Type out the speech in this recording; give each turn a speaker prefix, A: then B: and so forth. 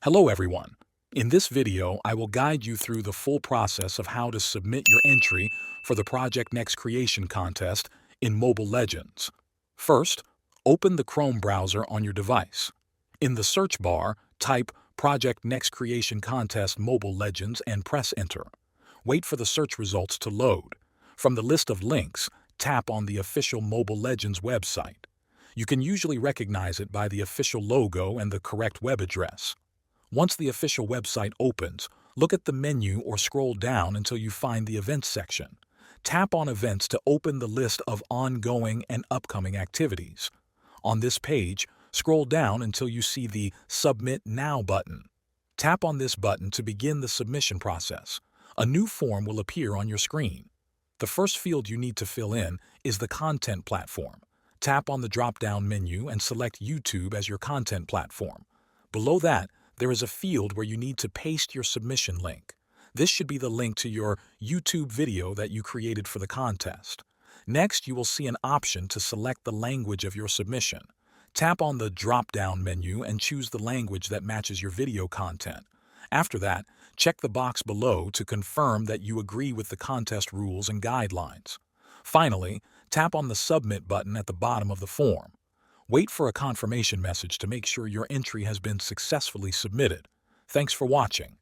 A: Hello everyone. In this video, I will guide you through the full process of how to submit your entry for the Project Next Creation contest in Mobile Legends. First, open the Chrome browser on your device. In the search bar, type Project Next Creation Contest Mobile Legends and press Enter. Wait for the search results to load. From the list of links, tap on the official Mobile Legends website. You can usually recognize it by the official logo and the correct web address. Once the official website opens, look at the menu or scroll down until you find the Events section. Tap on Events to open the list of ongoing and upcoming activities. On this page, scroll down until you see the Submit Now button. Tap on this button to begin the submission process. A new form will appear on your screen. The first field you need to fill in is the content platform. Tap on the drop-down menu and select YouTube as your content platform. Below that, there is a field where you need to paste your submission link. This should be the link to your YouTube video that you created for the contest. Next, you will see an option to select the language of your submission. Tap on the drop-down menu and choose the language that matches your video content. After that, check the box below to confirm that you agree with the contest rules and guidelines. Finally, tap on the Submit button at the bottom of the form. Wait for a confirmation message to make sure your entry has been successfully submitted. Thanks for watching.